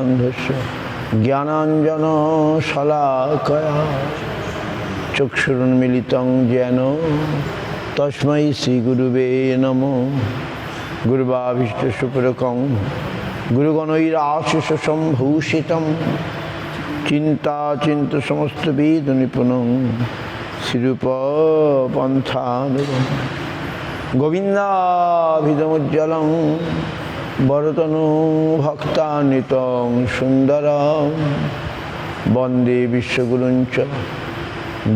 অন্ধস্য জ্ঞানাঞ্জন শলাকয়া চক্ষুরুন্মিলিতং যেন তস্मै শ্রীগুরুবে নমঃ। গুরুবাভীষ্ট সুপুরকং গুরুগণৈরাশিষ সম্ভূষিতং চিন্তাচিন্ত সমস্ত বেদ নিপুণং শ্রীরূপ পন্থানুগম গোবিন্দাভিধমুজ্জ্বলং বরতনু ভক্তান্বিতং সুন্দরং বন্দে বিশ্বগুরুঞ্চ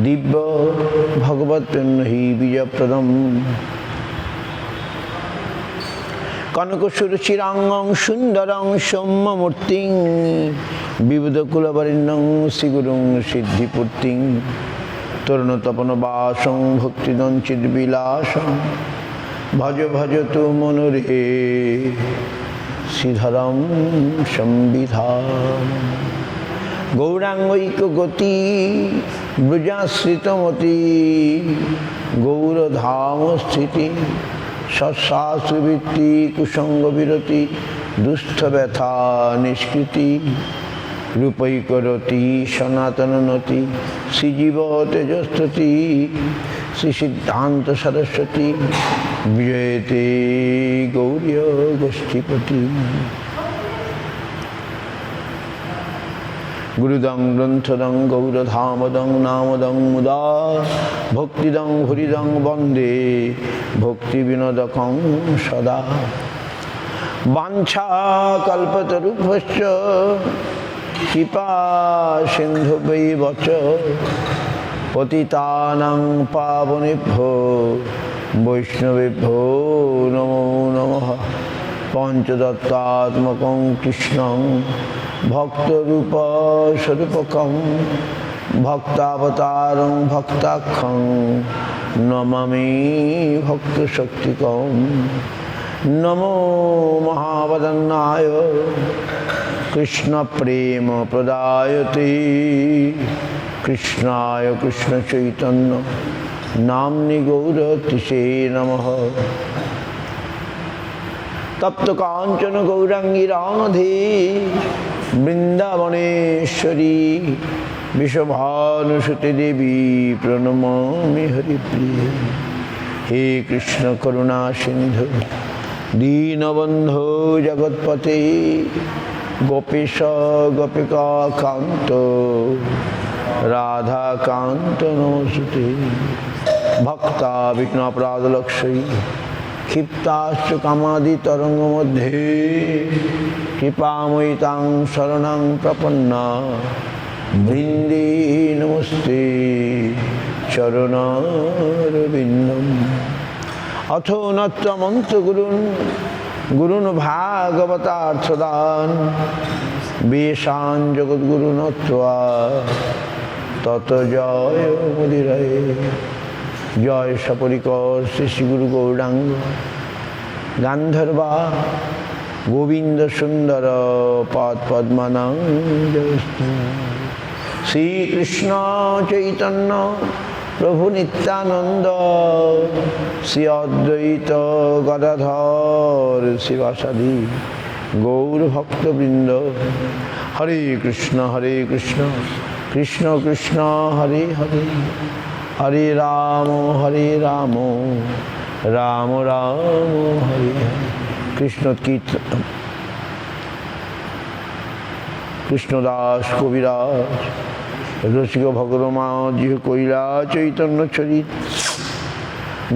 দিব্য ভগবৎপ্রেম্ণহি বিজয়প্রদম কনকসুরচিরাঙ্গং সুন্দরং সৌম্যমূর্তিং বিবুধকুলবরেণ্যং শ্রীগুরুং সিদ্ধিপূর্তিং তরুণতপনবাসং ভক্তিদঞ্চিদ্বিলাসং ভজ ভজ তু মনুরে শ্রীধরম সংবিধান গৌরাঙ্গৈকগতি ব্রজাশ্রিতমতি গৌরধামস্থিতি সৎশাস্ত্রবৃত্তি কুসঙ্গবিরতি দুস্থ ব্যথা নিষ্কৃতি রূপৈকরতি সনাতননতি শ্রীজীব তেজস্তুতি শ্রী সিদ্ধান্ত সরস্বতী বিজয়তে গৌরীয় গোষ্ঠীপতি গুরুদং গ্রন্থদং গৌরধামদং নামদং মুদা ভক্তিদং হরিদং বন্দে ভক্তি বিনোদকং সদা বাঞ্ছা কল্পতরুভ্যশ্চ কৃপা সিন্ধুভৈব চ পতিতানাং পাবনেভ্যো বৈষ্ণবেভ্যো নমো নমঃ। পঞ্চদত্তাত্মকং কৃষ্ণং ভক্তরূপ স্বরূপকং ভক্তাবতারং ভক্তাখ্যং নমামি ভক্তশক্তিকং নমো মহাবদন্নায় কৃষ্ণ প্রেম প্রদায়তে কৃষ্ণায় কৃষ্ণ চৈতন্য নাম্নি গৌরতিষে নমঃ। তপ্ত কাঞ্চন গৌরাঙ্গী রাধে বৃন্দাবনেশ্বরী বিষভানুসুতে দেবী প্রণমামি হরিপ্রিয়ে। হে কৃষ্ণ করুণা সিন্ধু দীনবন্ধো জগৎপতে গোপীশ গোপিকা কান্ত রাধা কান্ত নমস্তুতে। ভক্তা বিঘ্নাপরাধলক্ষী ক্ষিপ্তাশ্চ কামাদি তরঙ্গ মধ্যে কৃপাময়ী তাং শরণাং প্রপন্না বৃন্দে নমস্তে চরণারবিন্দম। অথ নত্বমন্ত গুরুন গুরুন ভাগবতার্থদান বেশান জগদ্গুরু নত্বা তত জয় মুদিরয়ে। জয় সপরিকর শ্রী শ্রী গুরু গৌরাঙ্গ গান্ধর্বা গোবিন্দ সুন্দর পদ পদ্মানাং জয়স্তু। শ্রীকৃষ্ণ চৈতন্য প্রভু নিত্যানন্দ শ্রী অদ্বৈত গদাধর শিবাসাদি গৌর ভক্তবৃন্দ। হরে কৃষ্ণ কৃষ্ণ কৃষ্ণ হরে হরে হরে রাম রাম রাম হরে হরে। কৃষ্ণ কীর্তন কৃষ্ণদাস কবিরাজ রসিক ভগরমাঝি কৈলা চৈতন্য চরিত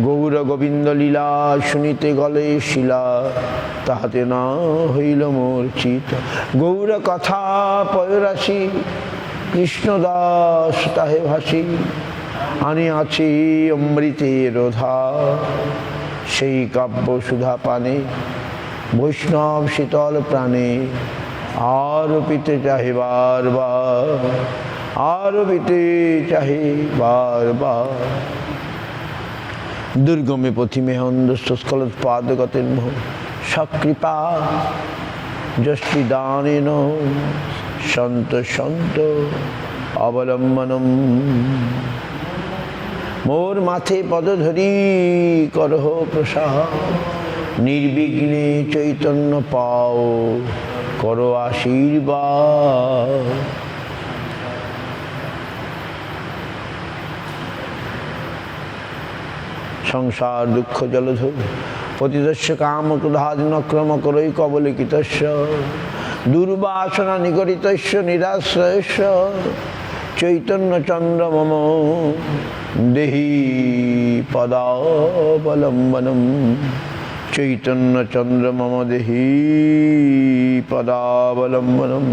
গৌর গোবিন্দ লীলা শুনিতে গলে শিলা তাহাতে না হইল মূর্ছিত। গৌর কথা পয়রাশি কৃষ্ণদাস তাহে ভাসি আনি আছি অমৃতের রোধা সেই কাব্য সুধা পানে বৈষ্ণব শীতল প্রাণে আর পিতে চাহে বারবার আর পিতে চাহে বারবার। দুর্গমে পথিমে অন্ধস্কলৎপাদগতের মোহ সকৃপা যষ্টি দানেন সন্ত সন্ত অবলম্বনম। মোর মাথে পদ ধরি করহ প্রসাদ নির্বিঘ্নে চৈতন্য পাও করো আশীর্বাদ। সংসার দুঃখ জলধৌ পতিতস্য কাম ক্রোধাদিনক্রম করৈ কবলিকিতস্য দুর্বাসনা নিগরিতস্য নিরাশ্রয়স্য চৈতন্য চন্দ্র মম দেহি পদাবলম্বনম। চৈতন্য চন্দ্র মম দেহি পদাবলম্বনম।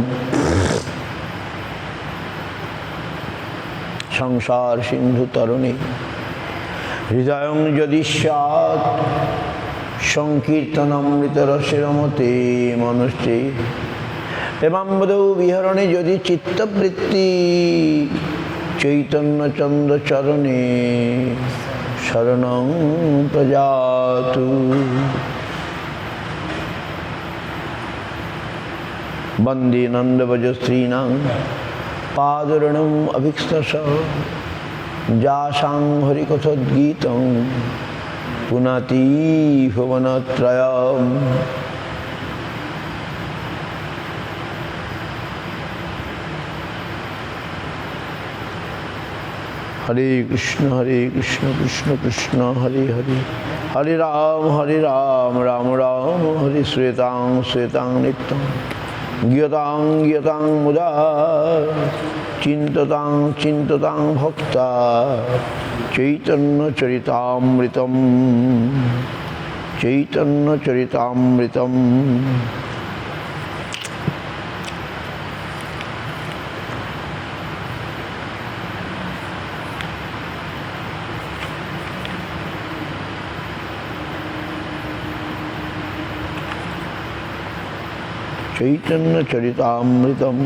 সংসার সিন্ধু তরণী হৃদয়ং যদি স্যাৎ সংকীর্তনামৃত রসেরমতে মনুষ্যে প্রেমাম্বদৌ বিহরণে যদি চিত্তবৃত্তি চৈতন্য চন্দ্র চরণে শরণং প্রজাতু। বন্দে নন্দভজ স্ত্রীণাং পাদরণম অভীক্ষ্ণশ যাসাং হরিকথোদ্গীতং পুনাতি ভুবনত্রয়ম। হরে কৃষ্ণ কৃষ্ণ কৃষ্ণ হরে হরে, হরে রাম রাম রাম হরে। শ্বেতাং শ্বেতাং নিত্যং জ্ঞাতাং জ্ঞাতাং মুদা চিন্ততাং চিন্ততাং ভক্তা চৈতন্য চরিতামৃতম। চৈতন্য চরিতামৃতম। চৈতন্য চরিতামৃতম।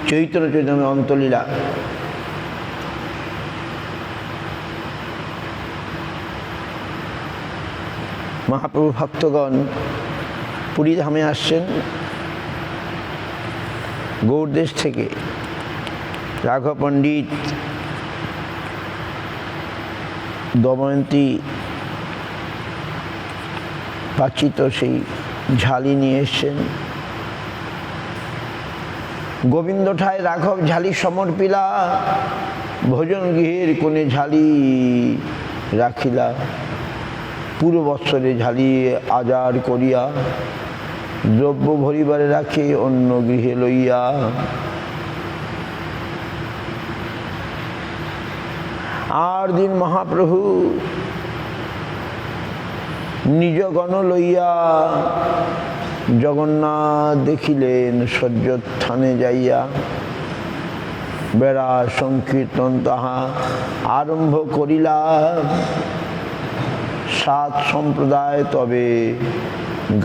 চৈতন্য চৈতন্য অন্তলীলা। মহাপ্রভু ভক্তগণ পুরী ধামে আসছেন গৌড়দেশ থেকে। রাঘব পণ্ডিত দময়ন্তী পাচিত সেই ঝালি নিয়ে এসছেন। গোবিন্দ ঠায় রাঘব ঝালি সমর্পিলা, ভোজন গৃহের কোণে ঝালি রাখিলা। পুরো বৎসরে ঝালিয়ে আজার করিয়া, দ্রব্য ভরিবারে রাখে অন্য গৃহে লইয়া। আর দিন মহাপ্রভু নিজ গণ লইয়া জগন্নাথ দেখিলেন সজ্জস্থানে যাইয়া। বেড়া সংকীর্তন তাহা আরম্ভ করিলা। সাত সম্প্রদায় তবে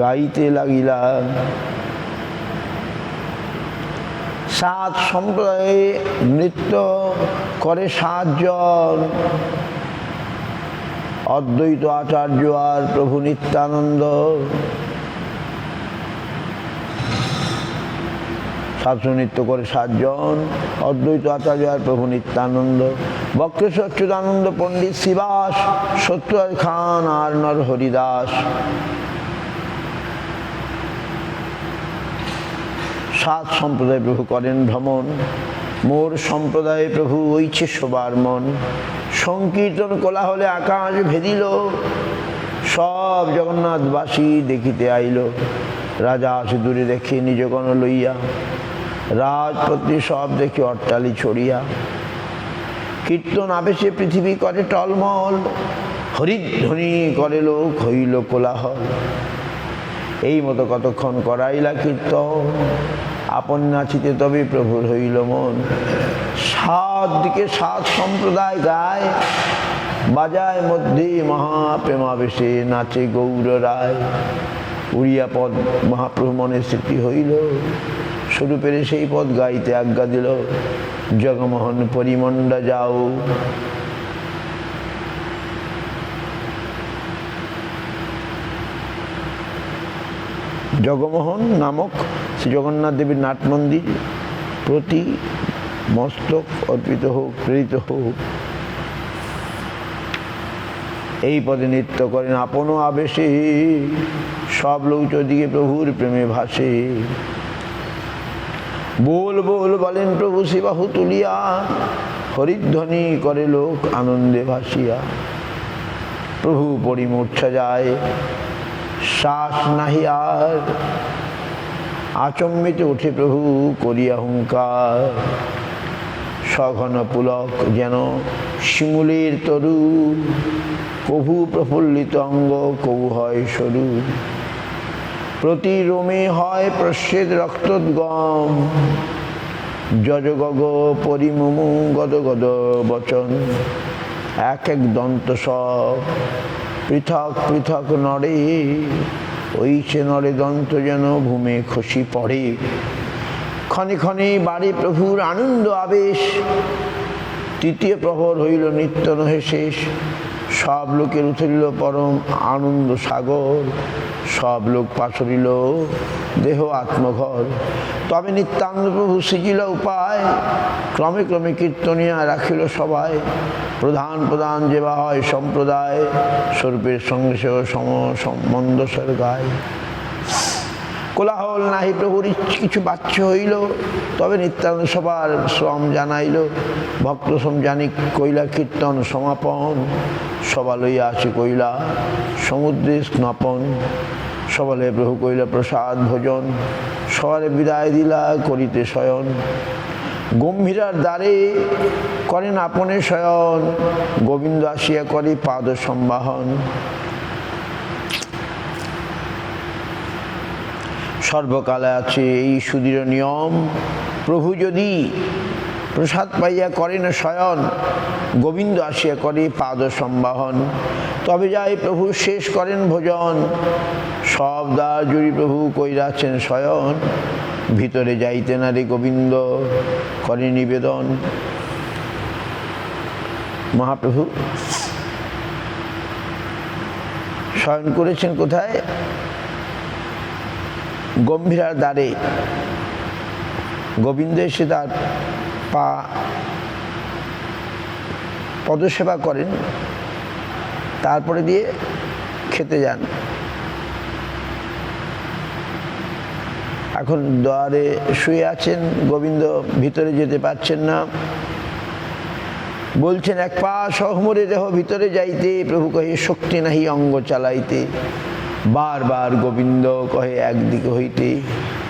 গাইতে লাগিলা। সাত সম্প্রদায়ে নৃত্য করে সাতজন, অদ্বৈত আচার্য আর প্রভু নিত্যানন্দ। শাস্ত্র নৃত্য করে সাতজন, অদ্বৈত আচার্য আর প্রভু নিত্যানন্দ। বক্রেশ্বর অচ্যুতানন্দ, পণ্ডিত শিবাস, সত্যরাজ খান আর নরহরি দাস। সাত সম্প্রদায় প্রভু করেন ভ্রমণ, মোর সম্প্রদায়ে প্রভু ওইছে সবার মন। সংকীর্তন কোলাহলে আকাশ ভেদিল, সব জগন্নাথবাসী দেখিতে আইল। রাজা আসে দূরে দেখে নিজগণ লইয়া, রাজপত্নী সব দেখে অট্টালি ছড়িয়া। কীর্তন আবেশে পৃথিবী করে টলমল, হরিধ্বনি করে লোক হইল কোলাহল। এই মতো কতক্ষণ করাইলা কীর্তন, আপন নাচিতে তবে প্রভুর হইল মন। সাত দিকে সাত সম্প্রদায় গায়, বাজায় মধ্যে মহাপ্রেমাবেশে নাচে গৌর রায়। উড়িয়া পদ মহাপ্রভু মনে স্মৃতি হইল, স্বরূপের সেই পদ গাইতে আজ্ঞা দিল। জগমোহন পরিমণ্ডা যাও, জগমোহন নামক শ্রী জগন্নাথ দেবীর নাট মন্দির প্রতি মস্তক অর্পিত হোক, প্রেরিত হোক। এই পদে নৃত্য করেন আপন আবেশে সব লোক চোদিকে প্রভুর প্রেমে ভাসে। बोल बोल বলেন প্রভু শিবাহু তুলিয়া, হরিধ্বনি করে লোক আনন্দে ভাসিয়া। প্রভু পরিমূর্ছা যায়, শ্বাস নাহি আর, আচম্বিত ওঠে প্রভু করিয়া হুঙ্কার। সঘন পুলক যেন শিমুলের তরু, কভু প্রফুল্লিত অঙ্গ কভু হয় সরু। প্রতি রোমে হয় প্রস্বেদ রক্তোদ্গম, যজগগ পরিমুমু গদ গদ বচন। এক এক দন্ত সব পৃথক পৃথক নড়ে, ওই সে নড়ে দন্ত যেন ভূমে খসি পড়ে। ক্ষণে ক্ষণে বাড়ে প্রভুর আনন্দ আবেশ, তৃতীয় প্রহর হইল নিত্য নহে শেষ। সব লোকের উঠলিল পরম আনন্দ সাগর, সব লোক পাশরিল দেহ আত্মঘর। তবে নিত্যানন্দ প্রভু সৃজিল উপায়, ক্রমে ক্রমে কীর্তনিয়া রাখিল সবাই। প্রধান প্রধান যেবা হয় সম্প্রদায়, স্বরূপের সঙ্গে সে মন্দ গায়। কোলাহল নাহি প্রভুর কিছু বাচ্চ হইল, তবে নিত্যানন্দ সবার শ্রম জানাইল। ভক্ত শ্রম জানি কইলা কীর্তন সমাপন, সবা লইয়া আসি কইলা সমুদ্রে স্নাপন। সবালে প্রভু কইলা প্রসাদ ভোজন, সবারে বিদায় দিলা করিতে শয়ন। গম্ভীরার দ্বারে করেন আপনে শয়ন, গোবিন্দ আসিয়া করে পাদ সম্বাহন। সর্বকালে আছে এই সুদৃঢ় নিয়ম, প্রভু যদি প্রসাদ পাইয়া করেন শয়ন, গোবিন্দ আসিয়া করে পাদ সম্বাহন। তবে যাই প্রভু শেষ করেন ভোজন, সব দ্বার জুড়ি প্রভু কইরাছেন শয়ন। ভিতরে যাইতে না রে গোবিন্দ করে নিবেদন। মহাপ্রভু শয়ন করেছেন কোথায়? গম্ভীরার দ্বারে। গোবিন্দ এসে তার পদসেবা করেন, তারপরে দিয়ে খেতে যান। এখন দ্বারে শুয়ে আছেন, গোবিন্দ ভিতরে যেতে পারছেন না, বলছেন এক পা সহমরে দেহ ভিতরে যাইতে, প্রভু কহে শক্তি নাহি অঙ্গ চালাইতে। বারবার গোবিন্দ কহে একদিকে হইতে,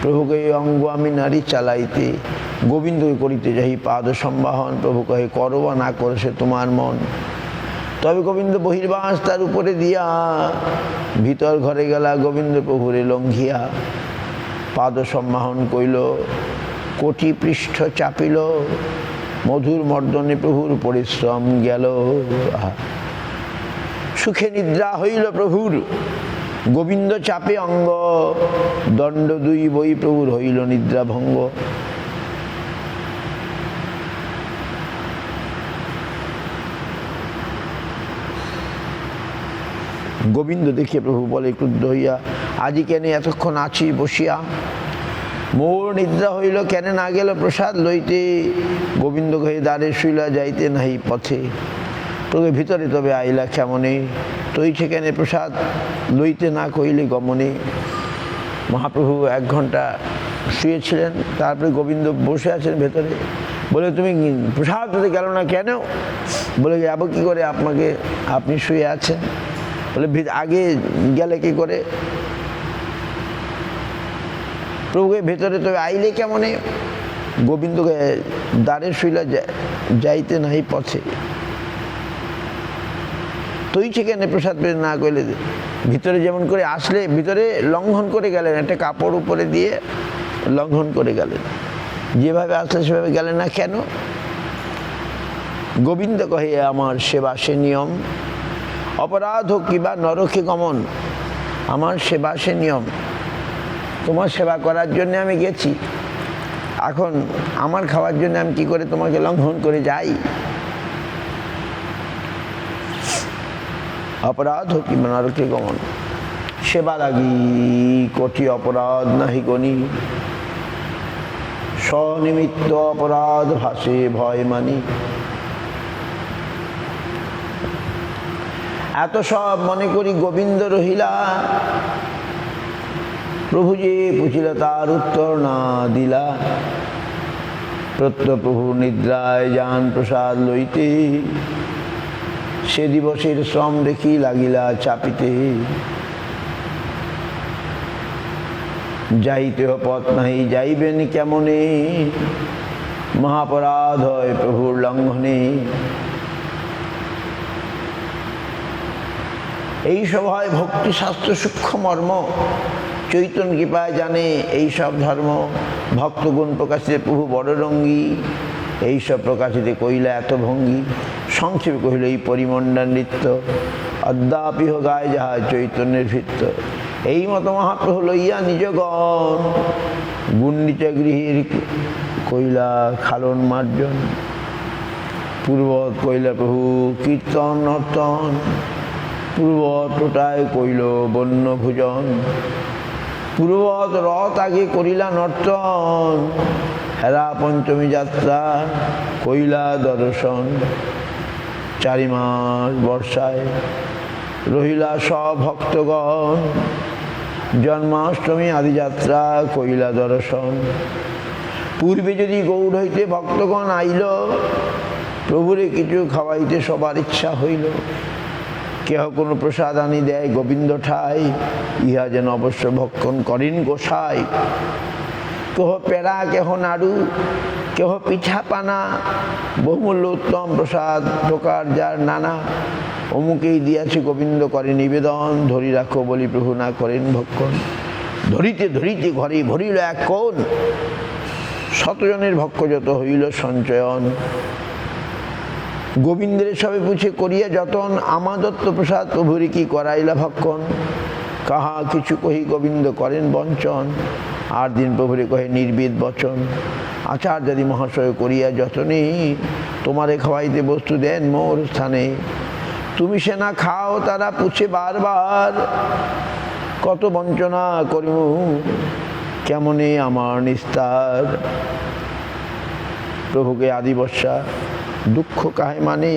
প্রভু কহে অঙ্গ আমি নারী চালাইতে। গোবিন্দ করিতে যাই পাদ সম্বাহন, প্রভু কহে করো বা না করো সে তোমার মন। তবে গোবিন্দ বহির্বাস তার উপরে দিয়া, ভিতর ঘরে গেলা গোবিন্দ প্রভুরে লঙ্ঘিয়া। পাদ সম্বাহন কইল কোটি পৃষ্ঠ চাপিল, মধুর মর্দনে প্রভুর পরিশ্রম গেল। সুখে নিদ্রা হইল প্রভুর, গোবিন্দ চাপে অঙ্গ। দণ্ড দুই বই প্রভুর হইল নিদ্রা ভঙ্গ। গোবিন্দ দেখিয়া প্রভু বলে ক্রুদ্ধ হইয়া, আজি কেন এতক্ষণ আছি বসিয়া? মোর নিদ্রা হইল কেন না গেল প্রসাদ লইতে? গোবিন্দ কহে দ্বারে শুইলা যাইতে নাহি পথে, তোকে ভিতরে তবে আইলা কেমনে? তুই সেখানে প্রসাদ লইতে না কইলে গমনে। মহাপ্রভু 1 ঘন্টা শুয়েছিলেন, তারপরে গোবিন্দ বসে আছেন ভেতরে। বলে তুমি প্রসাদ দিতে গেল না কেন? বলে যাবো কী করে, আপনি শুয়ে আছেন। বলে আগে গেলে কি করে? প্রভুকে ভেতরে তবে আইলে কেমনে? গোবিন্দকে দ্বারে শুইলা যাইতে নাহি পথে, তুই সেখানে প্রসাদ পেয়ে না কইলে। ভিতরে যেমন করে আসলে ভিতরে লঙ্ঘন করে গেলেন, একটা কাপড় উপরে দিয়ে লঙ্ঘন করে গেলেন। যেভাবে আসলে সেভাবে গেলেন না কেন? গোবিন্দ কহে আমার সেবা সে নিয়ম, অপরাধ হোক কিবা নরকে গমন। আমার সেবা সে নিয়ম, তোমার সেবা করার জন্য আমি গেছি, এখন আমার খাওয়ার জন্য আমি কি করে তোমাকে লঙ্ঘন করে যাই? অপরাধ হোক কিবা নরকে গমন, সেবা লাগি কোটি অপরাধ নাহি গণি। স্বনিমিত্ত অপরাধ ভাসে ভয় মানি। এত সব মনে করি গোবিন্দ রহিলা, প্রভু যে পুছিলা তার উত্তর না দিলা। প্রত্যপ্রভু নিদ্রায় যান প্রসাদ লইতে, সে দিবসের শ্রম দেখি লাগিলা চাপিতে। যাইতেও পথ নাহি যাইবেন কেমনে, মহাপরাধ হয় প্রভুর লঙ্ঘনে। এই সব হয় ভক্তিশাস্ত্র সূক্ষ্ম মর্ম, চৈতন্য কৃপায় জানে এই সব ধর্ম। ভক্তগুণ প্রকাশিতে প্রভু বড় রঙ্গী, এইসব প্রকাশিতে কইলা এত ভঙ্গি। সংক্ষেপে কহিল এই পরিমণ্ডল নৃত্য, অদ্যাপিহ গায় যাহা চৈতন্যের ভিত্ত। এই মতো মহাপ্রভু লইয়া নিজগণ, গুণ্ডিচা গৃহীর কইলা খালন মার্জন। পূর্বত কইলা প্রভু কীর্তন নর্তন, পূর্বত টোটায় কইল বন্য ভোজন। পূর্বত রথ আগে করিলা নর্তন, হেরা পঞ্চমী যাত্রা কইলা দর্শন। 4 মাস বর্ষায় রহিলা সব ভক্তগণ, জন্মাষ্টমী আদি যাত্রা কইলা দর্শন। পূর্বে যদি গৌড় হইতে ভক্তগণ আইল, প্রভুরে কিছু খাওয়াইতে সবার ইচ্ছা হইল। কেহ কোনো প্রসাদ আনি দেয় গোবিন্দ ঠাই, ইহা যেন অবশ্য ভক্ষণ করেন গোসাই। কেহ পেড়া, কেহ নাড়ু, কেহ পিঠা পানা, বহুমূল্য উত্তম প্রসাদ প্রকার যার নানা। অমুকেই দিয়াছে গোবিন্দ করে নিবেদন, ধরি রাখো বলি প্রভু না করেন ভক্ষণ। ধরিতে ধরিতে ঘরে ভরিল এক কোণ, 100 জনের ভক্ষ যত হইল সঞ্চয়ন। গোবিন্দের সবে পুছে করিয়া যতন, আমাদত্ত প্রসাদ প্রভুরে কি করাইলা ভক্ষণ। কাহা কিছু কহি গোবিন্দ করেন বঞ্চন, 8 দিন প্রভুরে কহে নির্বেদ বচন। আচার্যাদি মহাশয় করিয়া যতনে, তোমারে খাওয়াইতে বস্তু দেন মোর স্থানে। তুমি সে না খাও তারা পুছে বারবার, কত বঞ্চনা করিমু কেমনে আমার নিস্তার। প্রভুকে আদি বর্ষা দুঃখ কাহে মানে,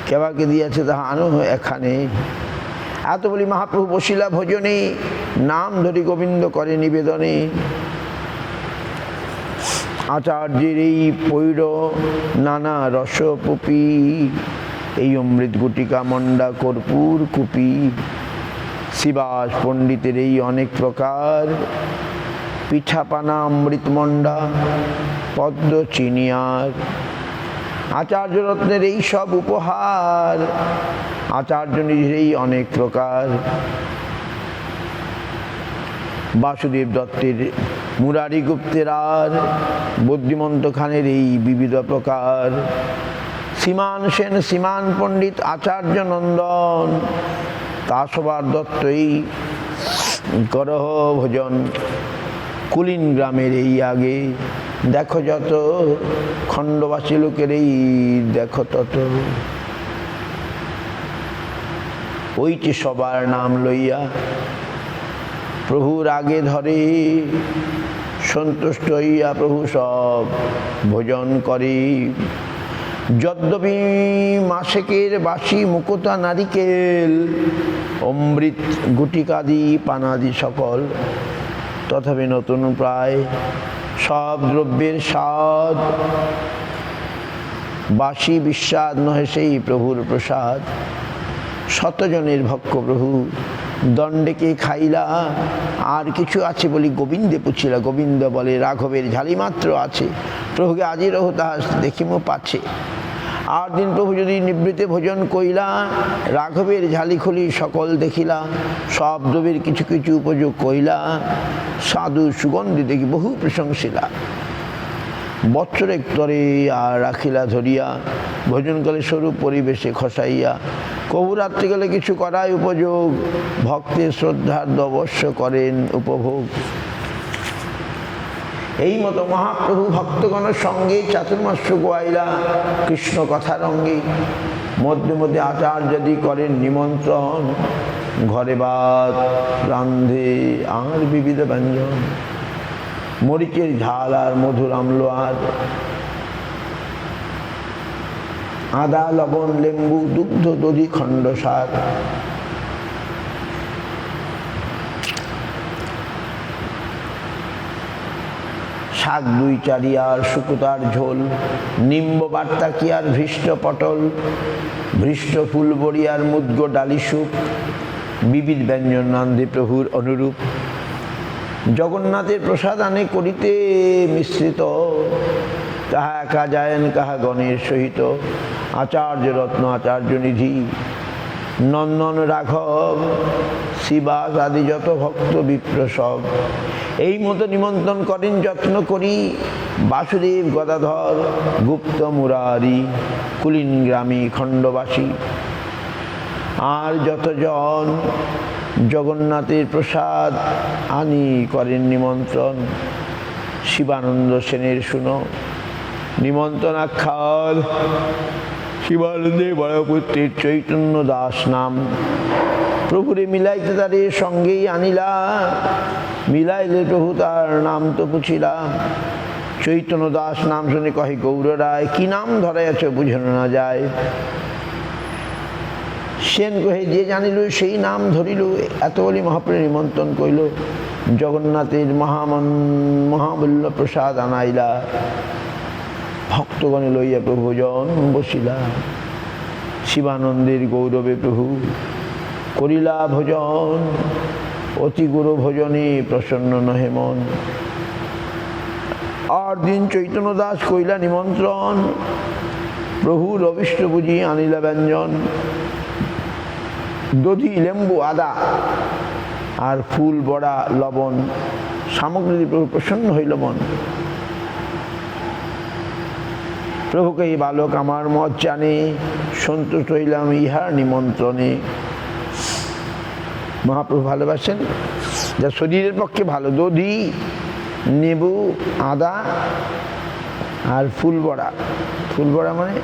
কেবাকে দিয়াছে তাহা আনো এখানে। এত বলি মহাপ্রভু বসিলা ভোজনে, নাম ধরি গোবিন্দ করে নিবেদনে। আচার্যের এই পৈর নানা রস পুপি, এই অমৃত গুটিকা মন্ডা কর্পূর কুপি। শিবাস পণ্ডিতের এই অনেক প্রকার, পিঠাপানা অমৃত মন্ডা পদ্ম চিনিয়ার। আচার্য রত্নের এই সব উপহার, আচার্য নিজের এই অনেক প্রকার। বাসুদেব দত্তের, মুরারি গুপ্তের আর, বুদ্ধিমন্ত খানের এই বিবিধ প্রকার। সীমান সেন, সীমান পণ্ডিত, আচার্য নন্দন, তা সবার দত্ত এই করহ ভোজন। কুলিন গ্রামের এই আগে দেখো যত, খণ্ডবাসী লোকের এই দেখো তত। ওইটি সবার নাম লইয়া প্রভুর আগে ধরে, সন্তুষ্ট হইয়া প্রভু সব ভোজন করে। যদ্যপি মাসেকের বাসি মুকুতা নারিকেল, অমৃত গুটিকাদি পানাদি সকল, তথাপি নতুন প্রায় সব দ্রব্যের স্বাদ। বাসি বিস্বাদ নহে সেই প্রভুর প্রসাদ। 100 জনের ভক্ষ প্রভু দণ্ডেকে খাইলা, আর কিছু আছে বলি গোবিন্দে পুছিলা। গোবিন্দ বলে রাঘবের ঝালি মাত্র আছে, প্রভুকে আজি রহু তাহা দেখিমো পাছে। 8 দিন প্রভু যদি নিবৃত্তে ভোজন কইলা, রাঘবের ঝালি খুলি সকল দেখিলা। সব দ্রব্যের কিছু কিছু উপযোগ কইলা, সাধু সুগন্ধি দেখি বহু প্রশংসিলা। বৎসরেক তরে আর রাখিলা ধরিয়া, ভোজনকালে স্বরূপ পরিবেশে খসাইয়া। কবু রাত্রি গেলে কিছু করাই উপযোগ, ভক্তের শ্রদ্ধার অবশ্য করেন উপভোগ। এই মতো মহাপ্রভু ভক্তগণের সঙ্গে চাতুর্মাস্য গোয়াইলা কৃষ্ণ কথা রঙ্গে। মধ্যে মধ্যে আচার্যাদি করেন নিমন্ত্রণ, ঘরে ভাত রান্ধে আর বিবিধ ব্যঞ্জন। মরিচের ঝাল আর মধুর আম্ল আর, আদা লবণ লেম্বু দুগ্ধ দধি খণ্ডসার। শাক দুই চারি আর শুকুতার ঝোল, নিম্ব বার্তা কি আর ভৃষ্ট পটল, ভৃষ্ট ফুল বড়ি আর মুদ্গ ডালি সুপ, বিবিধ ব্যঞ্জন নান্দে প্রভুর অনুরূপ। জগন্নাথের প্রসাদ আনে করিতে মিশ্রিত, তাহা একা যায়েন কাহা গণের সহিত। আচার্য রত্ন আচার্য নিধি, নন্দন রাঘব শিবাস আদি যত ভক্ত বিপ্র সব। এই মতো নিমন্ত্রণ করেন যত্ন করি, বাসুদেব গদাধর গুপ্ত মুরারি, কুলীন গ্রামী খণ্ডবাসী। আর যতজন জগন্নাথের প্রসাদ আনি করেন নিমন্ত্রণ, শিবানন্দ সেনের শুনো নিমন্ত্রণ আখ্যান। শিবানন্দের বড় পুত্রের চৈতন্য দাস নাম, প্রভুরে মিলাইতে তারে সঙ্গেই আনিলা, মিলাইলে প্রভু তার নাম তো পুছিলাম। চৈতন্য দাস নাম শুনে কহে গৌর রায়, কি নাম ধরাইয়াছ বুঝানো না যায়। সেন কহে যে জানিল সেই নাম ধরিল, এত বলি মহাপ্রভু নিমন্ত্রণ কইল। জগন্নাথের মহামূল্য প্রসাদ আনাইলা, ভক্তগণে লইয়া প্রভুজন বসিলা। শিবানন্দের গৌরবে প্রভু করিলা ভোজন, অতি গুরু ভোজনে প্রসন্ন নহে মন। আর দিন চৈতন্য দাস কইলা নিমন্ত্রণ, প্রভুর অভিষ্ট বুঝি আনিলা ব্যঞ্জন। দধি লেম্বু আদা আর ফুল বড়া লবণ, সামগ্রী প্রভু প্রসন্ন হইল মন। প্রভুকে এই বালক আমার মত জানে, সন্তুষ্ট হইলাম ইহার নিমন্ত্রণে। মহাপ্রভু ভালোবাসেন যা শরীরের পক্ষে ভালো, দধি নেবু আদা আর ফুল বড়া। ফুল বড়া মানে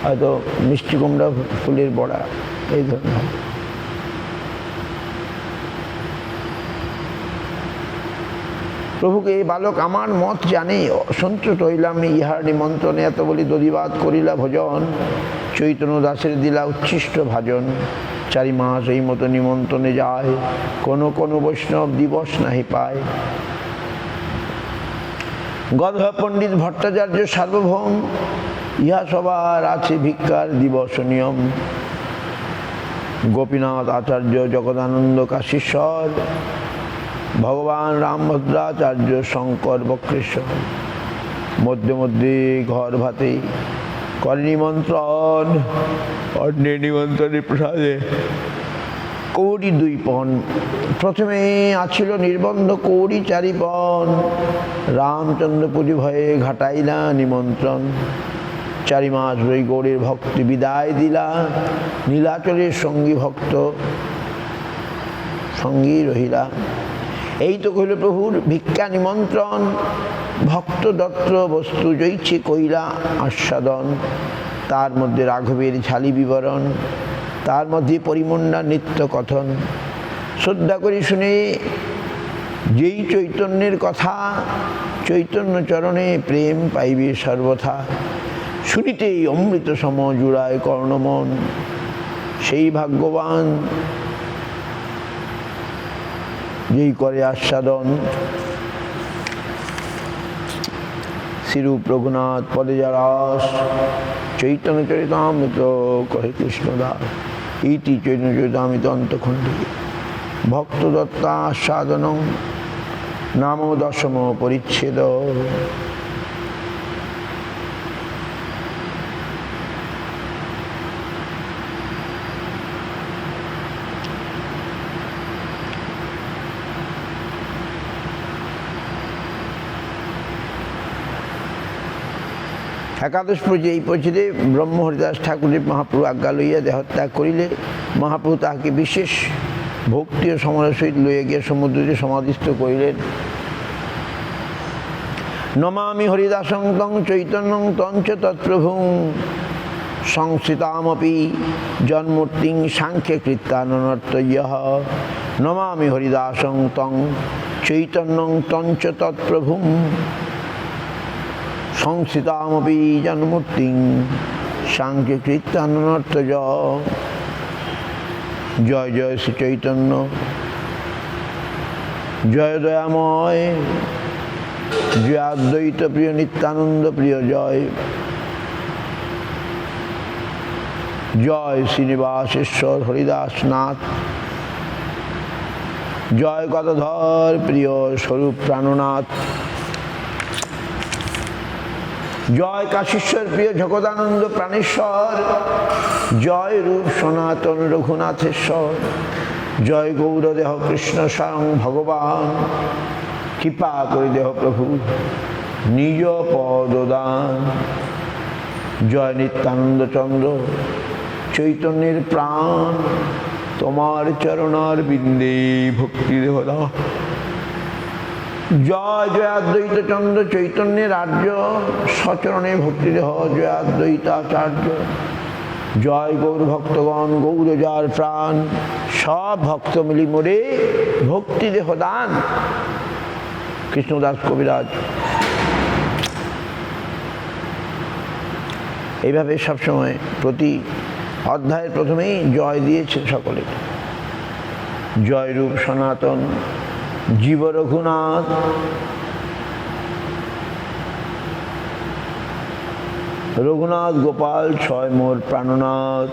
হয়তো মিষ্টি কুমড়া ফুলের বড়া, এই ধরনের। প্রভুকে এই বালক আমার মত জানে, সন্তুষ্ট হইলাম ইহার নিমন্ত্রণে। এত বলি দধিবাদ করিলা ভোজন, চৈতন্য দাসের দিলা উচ্ছিষ্ট ভাজন। 4 মাস এই মতো নিমন্ত্রণে যায়, কোনো বৈষ্ণব দিবস নাহি পায়। গধ পণ্ডিত ভট্টাচার্য সার্বভৌম, ইহা সবার আছে ভিক্ষার দিবস নিয়ম। গোপীনাথ আচার্য জগদানন্দ কাশীশ্বর, ভগবান রামভদ্রাচার্য শঙ্কর বক্রেশ্বর। মধ্যে মধ্যে ঘর ভাতে করে নিমন্ত্রণ, অন্যের নিমন্ত্রণের প্রসাদে কৌড়ি 2 পণ। প্রথমে আছিল নির্বন্ধ কৌড়ি 4 পণ, রামচন্দ্র পুজো ভয়ে ঘাটাইলা নিমন্ত্রণ। 4 মাস রই গৌড়ের ভক্তি বিদায় দিলা, নীলাচলের সঙ্গী ভক্ত সঙ্গী রহিলা। এই তো কহিল প্রভুর ভিক্ষা নিমন্ত্রণ, ভক্ত দত্ত বস্তু জৈছে কইলা আস্বাদন। তার মধ্যে রাঘবের ঝালি বিবরণ, তার মধ্যে পরিমণ্ডা নিত্য কথন। শ্রদ্ধা করি শুনে যেই চৈতন্যের কথা, চৈতন্য চরণে প্রেম পাইবে সর্বথা। শুনিতেই অমৃত সম জুড়ায় কর্ণমন, সেই ভাগ্যবান যেই করে আস্বাদন। শ্রীরূপ রঘুনাথ পদে যারাস, চৈতন্য চরিতামৃত কহে কৃষ্ণদাস। ইতি চৈতন্য চরিতামৃত অন্তখণ্ডে ভক্ত দত্তা আস্বাদনম, নাম 10ম পরিচ্ছেদ। একাদশ পর্যায়ে এই পর্যায়ে ব্রহ্ম হরিদাস ঠাকুরের মহাপ্রভু আজ্ঞা লইয়া দেহত্যাগ করিলে মহাপ্রভু তাহাকে বিশেষ ভক্তি ও সমাজের সহিত লইয়া গিয়া সমুদ্রে সমাধিস্থ করিলেন। নমামি হরিদাসং তং চৈতন্যং তঞ্চ তৎপ্রভুং, সংস্থিতামপি জন্মূর্তিং সাংখ্যে কৃত্যাননর্তয়্যঃ। নমামি হরিদাসং তং চৈতন্যং তঞ্চ তৎপ্রভুং, সংস্থিতামপি জন্মূর্তিং সাংখ্যে কৃত্যাননর্তয়। জয় জয় শ্রী চৈতন্য জয় দয়াময়, জয় অদ্বৈত প্রিয় নিত্যানন্দ প্রিয় জয়, জয় শ্রীনিবাসেশ্বর হরিদাস নাথ, জয় গদাধর প্রিয় স্বরূপ প্রাণনাথ, জয় কাশীশ্বর প্রিয় জগদানন্দ প্রাণেশ্বর, জয় রূপ সনাতন রঘুনাথেশ্বর, জয় গৌরদেহ কৃষ্ণ স্বয়ং ভগবান, কৃপা করে দেহ প্রভু নিজ পদদান। জয় নিত্যানন্দ চন্দ্র চৈতন্যের প্রাণ, তোমার চরণার বিন্দে ভক্তি দেহ দাও। জয় জয় অদ্বৈত চন্দ্র চৈতন্যের আর্য, সচরণে ভক্তি দেহ জয় অদ্বৈতাচার্য। জয় গৌর ভক্তগণ গৌর যার প্রাণ, সব ভক্ত মিলি মোরে ভক্তি দেহ দান। কৃষ্ণদাস কবিরাজ এইভাবে সবসময় প্রতি অধ্যায়ের প্রথমেই জয় দিয়েছেন সকলে। জয় রূপ সনাতন জীব রঘুনাথ, রঘুনাথ গোপাল ছয় মোর প্রাণনাথ।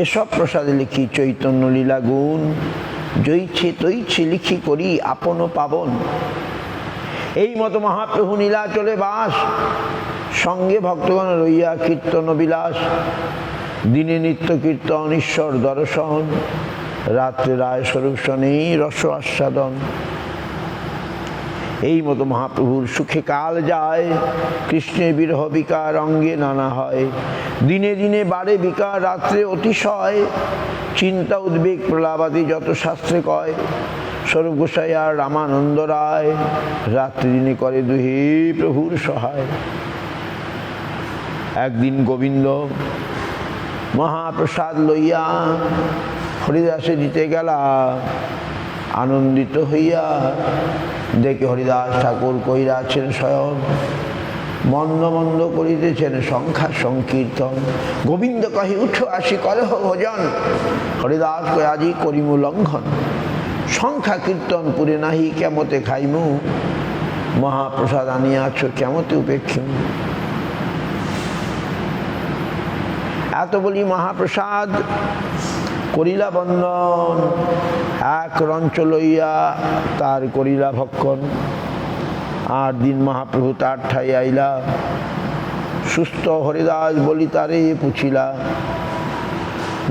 এসব প্রসাদে লিখি চৈতন্য লীলা গুণ, জৈছে তৈছে লিখি করি আপন পাবন। এই মতো মহাপ্রভু নীলাচলে বাস, সঙ্গে ভক্তগণ রইয়া কীর্তন বিলাস। দিনে নিত্য কীর্তন ঈশ্বর দর্শন, রাত্রে রায় স্বরূপ শনি রস আস্বাদন। এই মতো মহাপ্রভুর সুখে কাল যায়, কৃষ্ণের বিরহ বিকার অঙ্গে নানা হয়। দিনে দিনে বাড়ে বিকার রাত্রে অতিশয়, চিন্তা উদ্বেগ প্রলাপাতি যত শাস্ত্রে কয়। স্বরূপ গোসাই আর রামানন্দ রায়, রাত্রি দিনে করে দুহে প্রভুর সহায়। একদিন গোবিন্দ মহাপ্রসাদ লইয়া হরিদাসে দিতে গেলা, আনন্দিত হইয়া দেখে হরিদাস ঠাকুর কইরা আছেন স্বয়ং, মন্দ মন্দ করিতেছেন সংখ্যা সংকীর্তন। গোবিন্দ কহি উঠো আসি কলহ ভোজন, হরিদাস কয় আজি করিমু লঙ্ঘন। সংখ্যা কীর্তন পুরে নাহি কেমতে খাইমু, মহাপ্রসাদ আনিয়াছ কেমতে উপেক্ষিমু। এত বলি মহাপ্রসাদ করিলা বন্দন, এক রঞ্চ লইয়া তার করিলা ভক্ষণ। আর দিন মহাপ্রভু তার ঠাই আইলা, সুস্থ হরিদাস বলি তারে পুছিলা।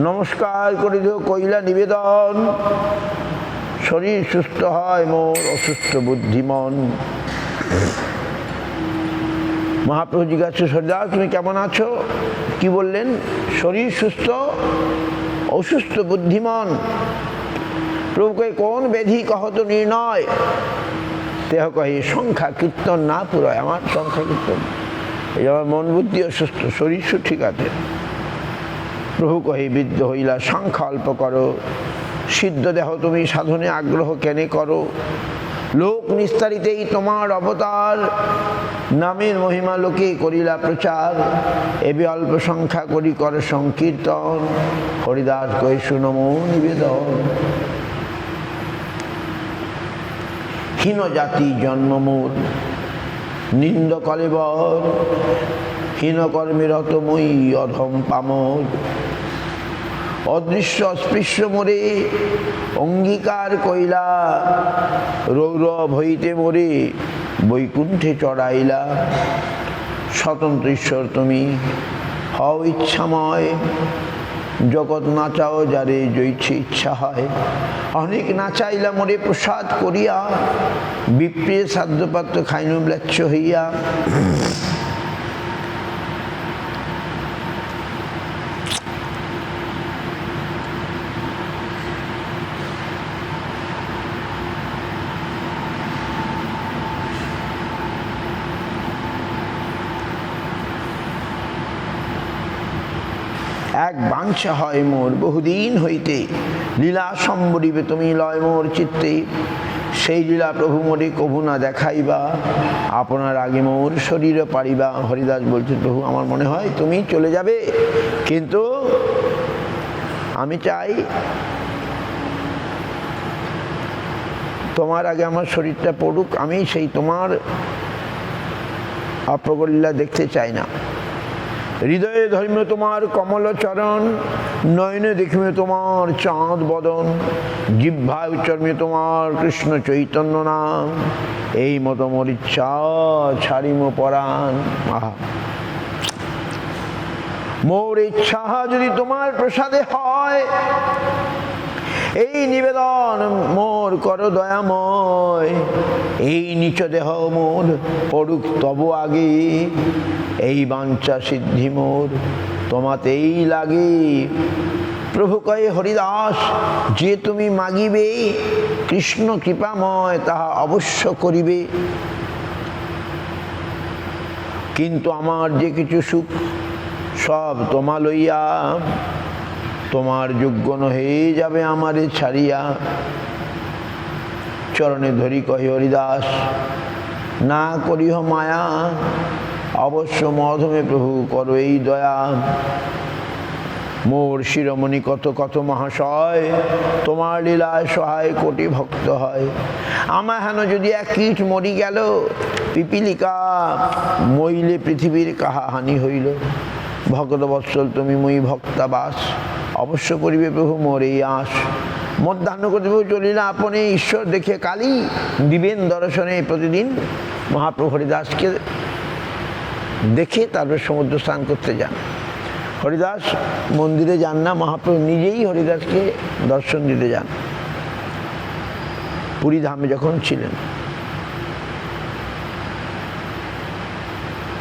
নমস্কার করিল কইলা নিবেদন, শরীর সুস্থ হয় মোর অসুস্থ বুদ্ধিমন। মহাপ্রভু জিজ্ঞাসা হরিদাস তুমি কেমন আছো? কি বললেন? শরীর সুস্থ অসুস্থ বুদ্ধিমান। প্রভু কয়ে কোন ব্যাধি কহত নির্ণয়? দেহ কহে সংখ্যা কীর্তন না পুরোয়, আমার সংখ্যা কীর্তন, এই আমার মন বুদ্ধি অসুস্থ, শরীর ঠিক আছে। প্রভু কহে বৃদ্ধ হইলা সংখ্যা অল্প করো, সিদ্ধ দেহ তুমি সাধনে আগ্রহ কেনে করো। লোক নিস্তারিতেই তোমার অবতার, নামের মহিমা লোকে করিলা প্রচার। এবে অল্প সংখ্যা করি কর সংকীর্তন, হরিদাস কয়ে শুনমো নিবেদন। হীন জাতি জন্ম মোর নিন্দ কলেবর, হীন কর্মে রত মই অধম পামর। অদৃশ্য অস্পৃশ্য মোরে অঙ্গীকার কইলা, রৌরব হইতে মোরে বৈকুণ্ঠে চড়াইলা। স্বতন্ত্র ঈশ্বর তুমি হও ইচ্ছাময়, জগৎ নাচাও যারে জৈছে ইচ্ছা হয়। অনেক নাচাইলা মোরে প্রসাদ করিয়া, বিপ্রে সাধ্যপাত্র খাইনু ম্লেচ্ছ হইয়া। এক বাঞ্ছা হয় মোর বহুদিন হইতে, লীলা সম্বরিবে তুমি লয় মোর চিত্তে। সেই লীলা প্রভু মোরে কভু না দেখাইবা, আপনার আগে মোর শরীর পারিবা। হরিদাস বলছেন প্রভু আমার মনে হয় তুমি চলে যাবে, কিন্তু আমি চাই তোমার আগে আমার শরীরটা পড়ুক, আমি সেই তোমার অপ্রগলীলা দেখতে চাই না। হৃদয়ে ধর্মীয় তোমার কমল চরণ, নয়নে দেখিবে তোমার চাঁদ বদন, জিহ্বায় উচ্চারণে তোমার কৃষ্ণ চৈতন্য নাম, এই মতো মোর ইচ্ছা ছাড়িম পরাণ। আহা, মোর ইচ্ছা যদি তোমার প্রসাদে হয়, এই নিবেদন মোর কর দয়াময়, এই নিচ দেহ মোর পড়ুক তব আগে, এই বাঞ্ছা সিদ্ধি মোর তোমাতেই লাগে। প্রভু কয়ে হরিদাস, যে তুমি মাগিবে কৃষ্ণ কৃপাময় তাহা অবশ্য করিবে, কিন্তু আমার যে কিছু সুখ সব তোমা লইয়া, তোমার যোগ্য নহে যাবে আমারে ছাড়িয়া। চরণে ধরি কহে হরিদাস, না করিহ মায়া, অবশ্য মধমে প্রভু করো এই দয়া। মোর শিরোমণি কত কত মহাশয়, তোমার লীলায় সহায় কোটি ভক্ত হয়। আমার হেন যদি এক কীট মরি গেল, পিপিলিকা মইলে পৃথিবীর কাহা হানি হইল। ভগত বৎসল তুমি মই ভক্তাবাস, অবশ্য করিবে প্রভু মোর এই আস। মধ্যাহ্ন করতে প্রভু চলিলা আপনি, ঈশ্বর দেখে কালী দিবেন দর্শনে। প্রতিদিন মহাপ্রভু হরিদাসকে দেখে তারপর সমুদ্র স্নান করতে যান। হরিদাস মন্দিরে যান না, মহাপ্রভু নিজেই হরিদাসকে দর্শন দিতে যান পুরী ধামে যখন ছিলেন।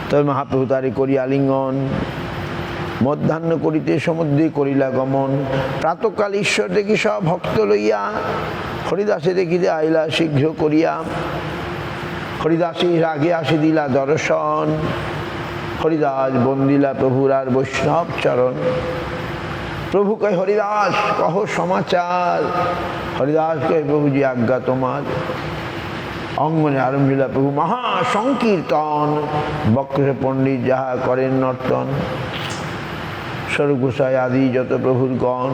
তবে মহাপ্রভু তারে করি আলিঙ্গন, মধ্যাহ্ন করিতে সমুদ্রে করিলা গমন। প্রাতকাল ঈশ্বর দেখি সব ভক্ত লইয়া, হরিদাসে দেখিতে আইলা শীঘ্র করিয়া। হরিদাসের আগে আসি দিলা দর্শন, হরিদাস বন্দিলা প্রভুর আর বৈষ্ণব চরণ। প্রভু কয় হরিদাস কহ সমাচার, হরিদাস কয় প্রভুজি আজ্ঞা তোমার। অঙ্গনে আরম্ভিলা প্রভু মহা সংকীর্তন, বক্রে পণ্ডিত যাহা করেন নর্তন। স্বরূপ গোসাই আদি যত প্রভুর গণ,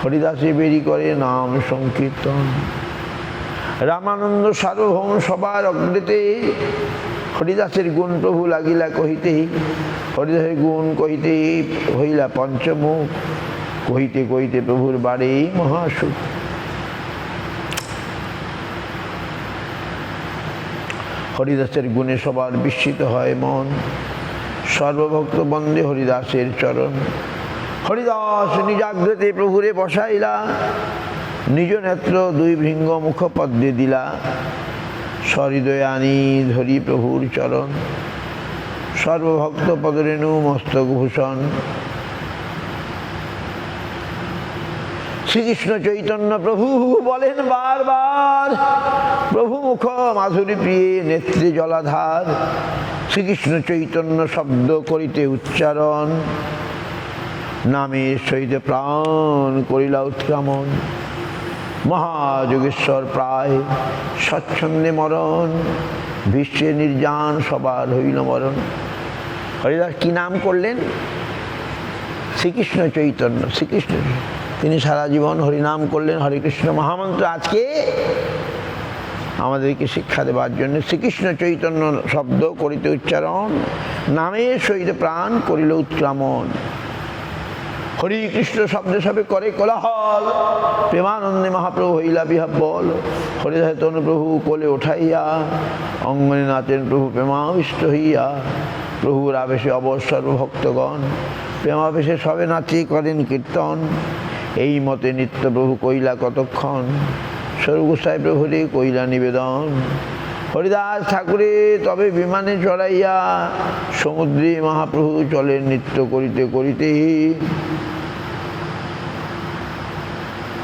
হরিদাসে বেরি করে নাম সংকীর্তন। রামানন্দ সার্বভৌম সবার অগ্রেতে, হরিদাসের গুণ প্রভু লাগিলা কহিতে। হরিদাসের গুণ কহিতে হইলা পঞ্চমুখ, কহিতে কহিতে প্রভুর বাড়ি মহাসুখ। হরিদাসের গুণে সবার বিস্মিত হয় মন, সর্বভক্ত বন্দে হরিদাসের চরণ। হরিদাস নিজাগ্রতে প্রভুরে বসাইলা, নিজ নেত্র দুই ভৃঙ্গ মুখ পদ্মে দিলা। সহৃদয়ে আনি ধরি প্রভুর চরণ, সর্বভক্ত পদরেণু মস্তক ভূষণ। শ্রীকৃষ্ণ চৈতন্য প্রভু বলেন বারবার, প্রভু মুখ মাধুরী প্রিয়ে নেত্রে জলাধার। শ্রীকৃষ্ণ চৈতন্য শব্দ করিতে উচ্চারণ, নামের সহিত প্রাণ করিলা উৎক্রমণ। মহাযোগেশ্বর প্রায় স্বচ্ছন্দে মরণ, বিশ্বে নির্জান সবার হইল মরণ। হরিদাস কি নাম করলেন? শ্রীকৃষ্ণ চৈতন্য। শ্রীকৃষ্ণ তিনি সারা জীবন হরিনাম করলেন, হরে কৃষ্ণ মহামন্ত্র আজকে আমাদেরকে শিক্ষা দেওয়ার জন্য। শ্রীকৃষ্ণ চৈতন্য শব্দ করিতে উচ্চারণ, নামের সহিত প্রাণ করিল উৎক্রমণ। হরি কৃষ্ণ শব্দে সবে করে কোলাহল, প্রেমানন্দে মহাপ্রভু হইলা বিহ্বল। হরিদাস তনু প্রভু কোলে উঠাইয়া, অঙ্গনে নাচেন প্রভু প্রেমাবিষ্ট হইয়া। প্রভুর আবেশে অবসর ভক্তগণ, প্রেমাবেশে সবে নাচি করেন কীর্তন। এই মতে নিত্য প্রভু কইলা কতক্ষণ, স্বরূপগোসাই প্রভুরে কইলা নিবেদন। হরিদাস ঠাকুরে তবে বিমানে চড়াইয়া, সমুদ্রে মহাপ্রভু চলেন নৃত্য করিতে করিতে।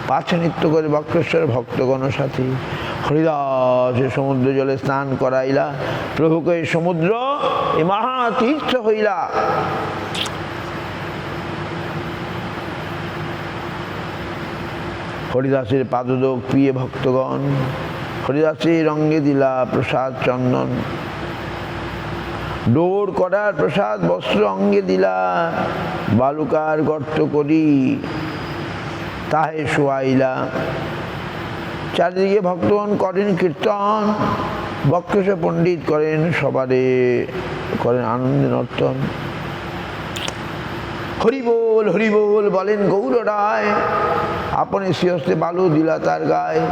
পাছে নৃত্য করে বক্রেশ্বর ভক্তগণ সাথী। হরিদাস সমুদ্র জলে স্নান করাইলা, প্রভুকে সমুদ্র এ মহাতীর্থ হইলা। হরিদাসের পাদদোক পিয়ে ভক্তগণ, হরিদাসের অঙ্গে দিলা প্রসাদ চন্দন। ডোর করার প্রসাদ বস্ত্র অঙ্গে দিলা, বালুকার গর্ত করি তাহে শোয়াইলা। চারিদিকে ভক্তগণ করেন কীর্তন, বক্ষেশ পণ্ডিত করেন সবারে করেন আনন্দে নর্তন। হরিবোল হরিবোল বলেন গৌর রায়, আপনি শ্রীহস্তে বালু দিলা তার গায়ে,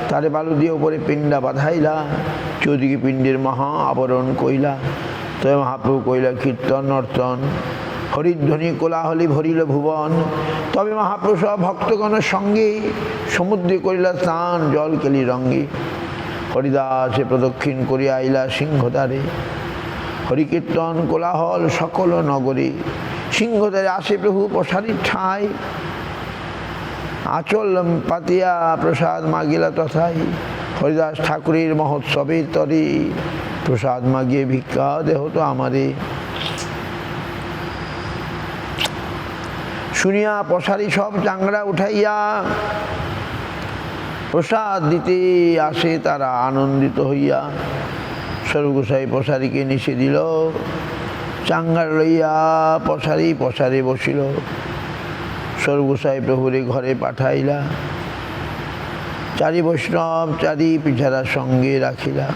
তারে বালু দিয়ে ওপরে পিণ্ডা বাঁধাইলা, চৌদিকে পিণ্ডের মহা আবরণ কইলা। তবে মহাপ্রভু কইলা কীর্তন নর্তন, হরিধ্বনি কোলাহলি ভরিল ভুবন। তবে মহাপ্রভু সব ভক্তগণের সঙ্গে সমুদ্রে করিলা স্নান, জল কেলি রঙ্গে। হরিদাসে প্রদক্ষিণ করিয়া আইলা সিংহদ্বারে, হরিকীর্তন কোলাহল সকল নগরে। সিংহদ্বারে আসে প্রভু প্রসারীর ঠাঁই, আঁচল পাতিয়া প্রসাদ মাগিলা তথায়। হরিদাস ঠাকুরের মহোৎসবের তরে, প্রসাদ মাগিয়ে ভিক্ষা দেহ তো আমারে। শুনিয়া প্রসারী সব চাংড়া উঠাইয়া, প্রসাদ দিতে আসে তারা আনন্দিত হইয়া। স্বরূপগোসাই প্রসারীকে নিষে দিল, চাঙ্গার লইয়া প্রসারী প্রসারে বসিল। স্বরূপগোসাই প্রভুরে ঘরে পাঠাইলা, চারি বৈষ্ণব চারি পিছারা সঙ্গে রাখিলা।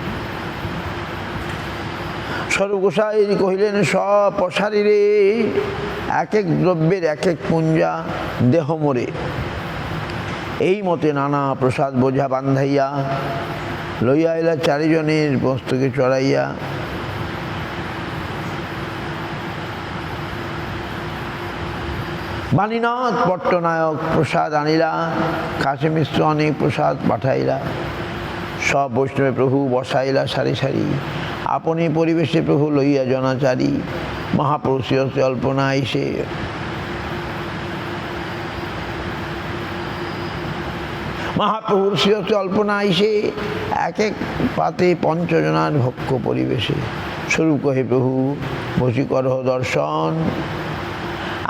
স্বরূপগোসাই কহিলেন সব প্রসারীরে, এক এক দ্রব্যের এক এক পুঞ্জা দেহ মোরে। এই মতে নানা প্রসাদ বোঝা বান্ধাইয়া, লইয়া এলা চারিজনের বস্তুকে চড়াইয়া। বাণীনাথ পট্টনায়ক প্রসাদ আনিলা, কাশী মিশ্র অনেক প্রসাদ পাঠাইলা। সব বৈষ্ণবে প্রভু বসাইলা সারি সারি, আপনি পরিবেশে প্রভু লইয়া জনাচারী। মহাপ্রভু শ্রীহস্তে অল্পনা আইসে, মহাপ্রভুর শ্রীহস্তে অল্পনা আইসে, এক এক পাতে পঞ্চজনার ভক্ষ পরিবেশে। স্বরূপ কহে প্রভু বসি করহ দর্শন,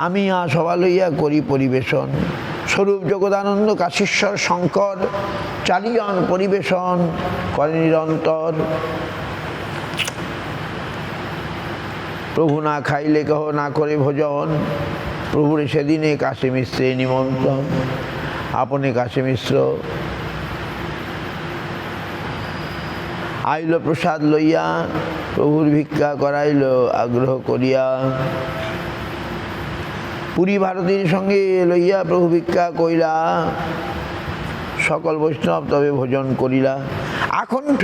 আমি সভা লইয়া করি পরিবেশন। স্বরূপ জগদানন্দ কাশীশ্বর শঙ্কর, চারিজন পরিবেশন করে নিরন্তর। প্রভু না খাইলে কহ না করে ভোজন, প্রভুর সেদিনে কাশী মিশ্রে নিমন্ত্রণ। আপনি কাশী মিশ্র আইল প্রসাদ লইয়া, প্রভুর ভিক্ষা করাইল আগ্রহ করিয়া। পুরী ভারতীর সঙ্গে লইয়া প্রভু ভিক্ষা কইলা, সকল বৈষ্ণব তবে ভোজন করিলা। আকণ্ঠ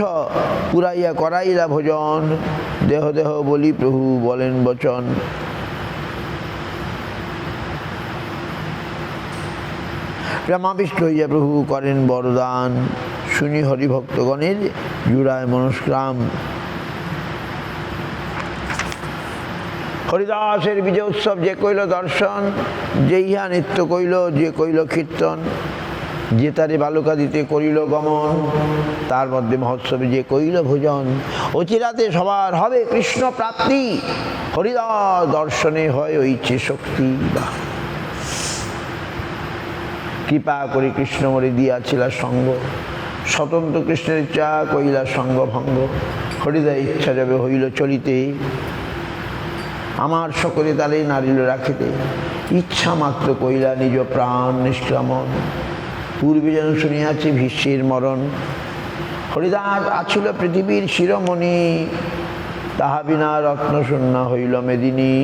পুরাইয়া করাইলা ভোজন, দেহ দেহ বলি প্রভু বলেন বচন। প্রেমাবিষ্ট হইয়া প্রভু করেন বরদান, শুনি হরিভক্তগণের জুড়ায় মনস্কাম। হরিদাসের বিজয় উৎসব যে কইল দর্শন, যে ইহা নৃত্য কইল যে কইল কীর্তন। যে তারে বালুকা দিতে করিল গমন, তার মধ্যে মহোৎসবে যে কইল ভোজন। অচিরাতে সবার হবে কৃষ্ণ প্রাপ্তি, হরিদাস দর্শনে হয় ঐচ্ছে শক্তি। কৃপা করে কৃষ্ণ মরে দিয়াছিল সঙ্গ, স্বতন্ত্র কৃষ্ণের ইচ্ছা কইলা সঙ্গ ভঙ্গ। হরিদাস ইচ্ছা যাবে হইল চলিতে, আমার সকলে তারে নারিল রাখিতে। ইচ্ছা মাত্র কইলা নিজ প্রাণ নিষ্ক্রমণ, পূর্বে যেন শুনিয়াছি ভীষ্মের মরণ। হরিদাস আছিল পৃথিবীর শিরোমণি, তাহা বিনা রত্নশূন্য হইল মেদিনী।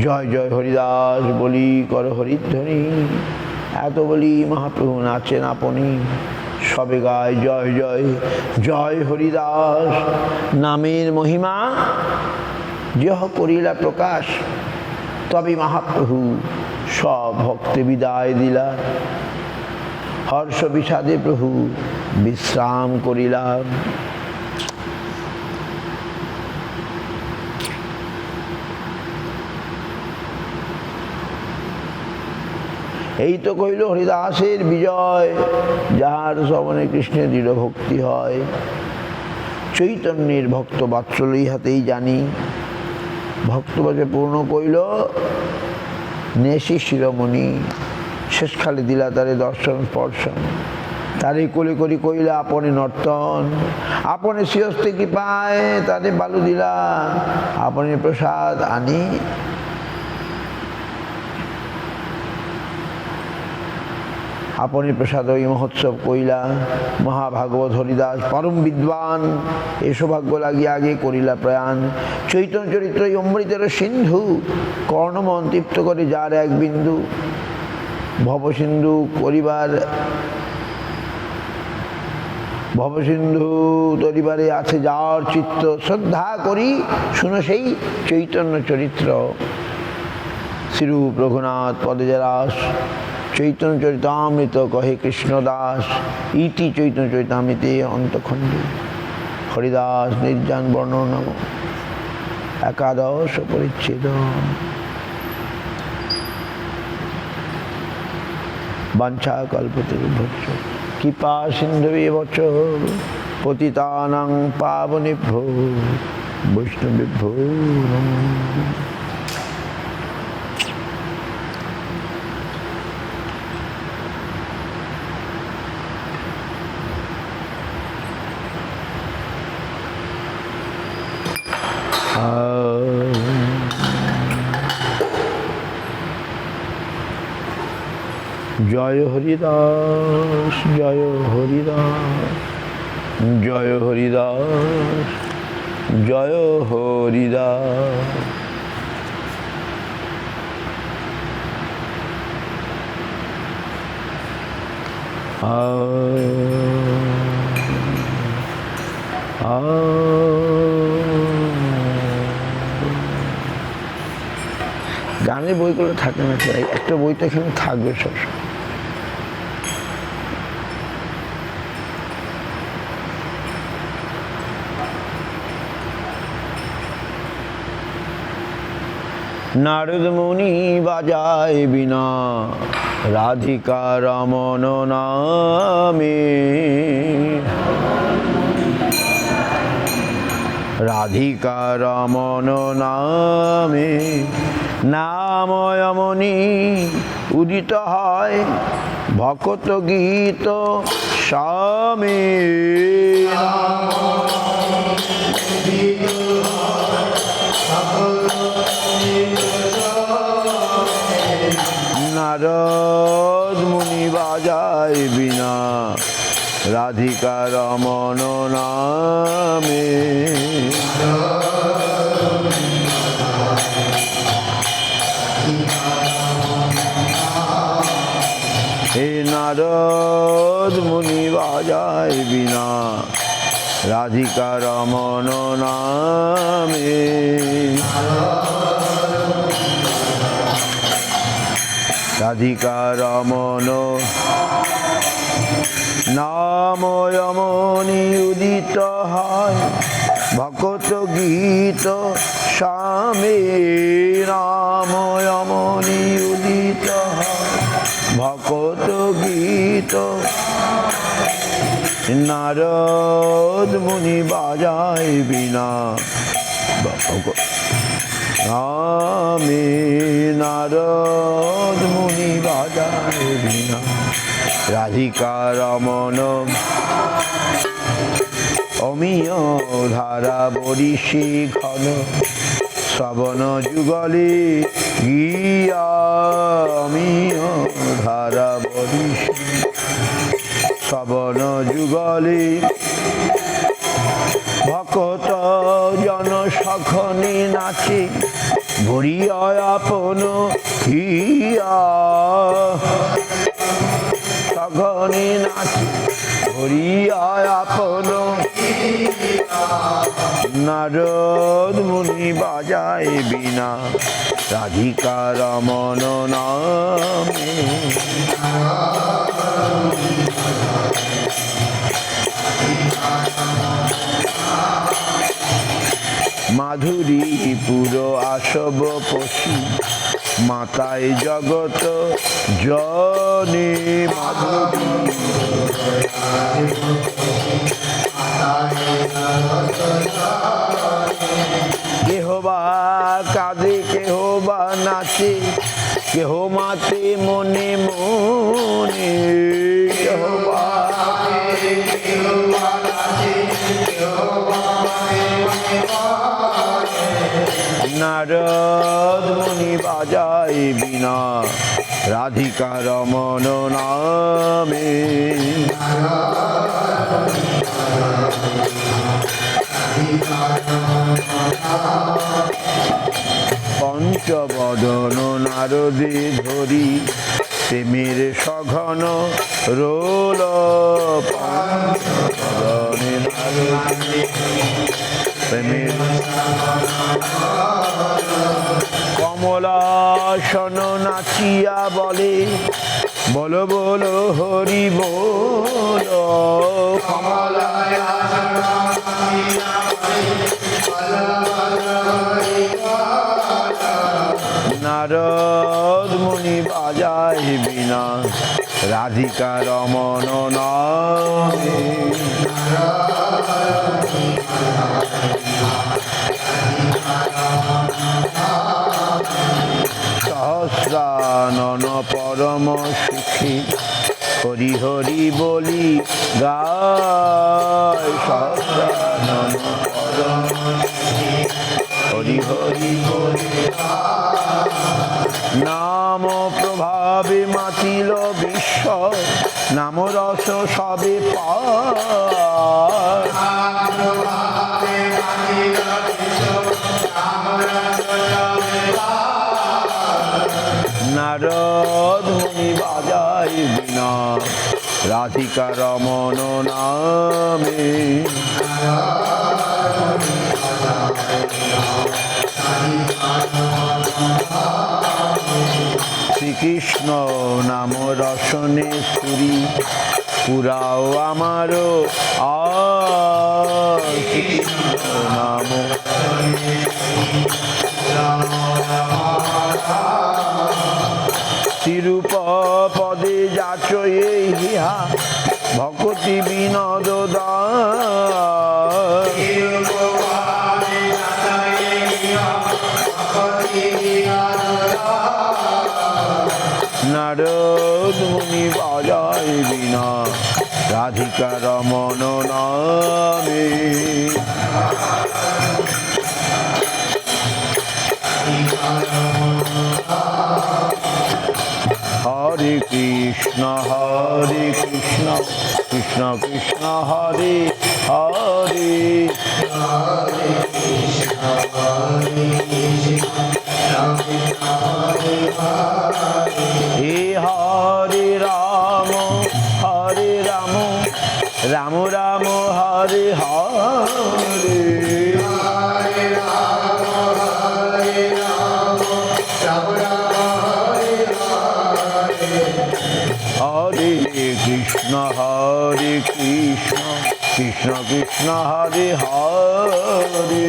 জয় জয় হরিদাস বলি কর হরিধ্বনি, এত বলি মহাপ্রভু নাচেন আপনি। সবে গায় জয় জয় জয় হরিদাস, নামের মহিমা যেহ করিলা প্রকাশ। তবে মহাপ্রভু সব ভক্তে বিদায় দিলা, হর্ষ বিষাদে প্রভু বিশ্রাম করিলাম। এই তো কইল হরিদাসের বিজয়, যাহার শ্রবণে কৃষ্ণের দৃঢ় ভক্তি হয়। চৈতন্যের ভক্ত বাৎসল্য ইহাতেই জানি, ভক্তবাচে পূর্ণ কইল নেশি শিরোমণি। শেষকালে দিলা তারে দর্শন স্পর্শন, তারে কোলে করি কইলা আপনে নর্তন। আপনে শ্রীহস্তে কৃপায় তারে বালু দিলা, আপনে প্রসাদ আনি। আপনি প্রসাদ এই মহোৎসব কইলা, মহাভাগবত হরিদাস পরম বিদ্বান এ সৌভাগ্য লাগিয়ে আগে করিলা প্রয়াণ। চৈতন্য চরিত্র অমৃতের সিন্ধু, কর্ণমন তৃপ্ত করে যার এক বিন্দু। ভবসিন্ধু করিবার ভবসিন্ধু তরিবারে আছে যার চিত্ত, শ্রদ্ধা করি শুনো সেই চৈতন্য চরিত্র। শ্রীরূপ রঘুনাথ পদে রাস, চৈতন্য চরিতামৃত কহে কৃষ্ণদাস। ইতি চৈতন্য চরিতামৃতে অন্তখণ্ডে হরিদাস নির্যান বর্ণনা একাদশ পরিচ্ছেদ। বাঞ্ছা কল্পতরুভ্যশ্চ কৃপা সিন্ধুভ্যেব চ পতিতানাং পাবনেভ্যো বৈষ্ণবেভ্যো নমঃ। জয় হরিদাস জয় হরিদাস জয় হরিদাস জয় হরিদাস। গানের বইগুলো থাকে না, একটা বই তো এখানে থাকবে সবসময়। নারদ মুনি বাজায় বিনা রাধিকা রমন নামে, রাধিকা রমন নামে নাময়মনি উদিত হয় ভকত গীত স্বামী। নারদ মুনি বাজায় বিনা রাধিকা রমন নামে, হে নারদ মুনি বাজায় বিনা রাধিকা রমন নামে। রাধিকা রমন নাময়মনি উদিত হয় ভকত গীত স্বামী। নাময়মনি উদিত হয় ভকত গীত, নারদ মুনি বাজায় বিনা আমি। নারদ মুনি বাজায় বিনা রাধিকা রমন অমিয় ধারা বরিষি ঘন শ্রবণ যুগলে গিয়া। অমিয় ধারা বরিষি শ্রবণ যুগলে ভকত জন সখনে নাচে ভরিয়া আপন হিয়া। সখনে নাচে ভরিয়া আপন, নারদ মুনি বাজায় বিনা রাধিকা রমন নামে। মাধুরী পুর আসব পশি মাতায় জগত জনে। মাধুরী কেহ বা কাঁদে কেহ বা নাচে, কেহ মাতে মনে মনে। কেহ বা নারদ মুনি বাজায় বিনা রাধিকা রমণ নামে। পঞ্চবদন নারদে ধরি প্রেমের সঘন রোল। প্রেমের কমলাসন নাচিয়া বলে বলো বলো হরি বল। নারদ মুনি বাজায় বিনা রাধিকা রমণ নামে। সহস্রানন পরম সুখী হরি হরি বলি গায়। সহস্রানন পরম হরি হরি বলি নাম প্রভাবে মাতিল বিশ্ব নাম রস সবে পায়। নারদ মুনি বাজায় বিনা রাধিকা রমণ নামে। শ্রীকৃষ্ণ নাম রসনে সুরি পুরাও আমারও শ্রীকৃষ্ণ নাম তিরূপ পদে যাচ ইহা ভকতি বিনোদ নারদ মুনি বাজায় বিনা রাধিকা রমণ নামে। হরে কৃষ্ণ কৃষ্ণ কৃষ্ণ হরে হরে। হে হরে রাম রাম রাম হরে হরে। হরে কৃষ্ণ কৃষ্ণ কৃষ্ণ হরে হরে।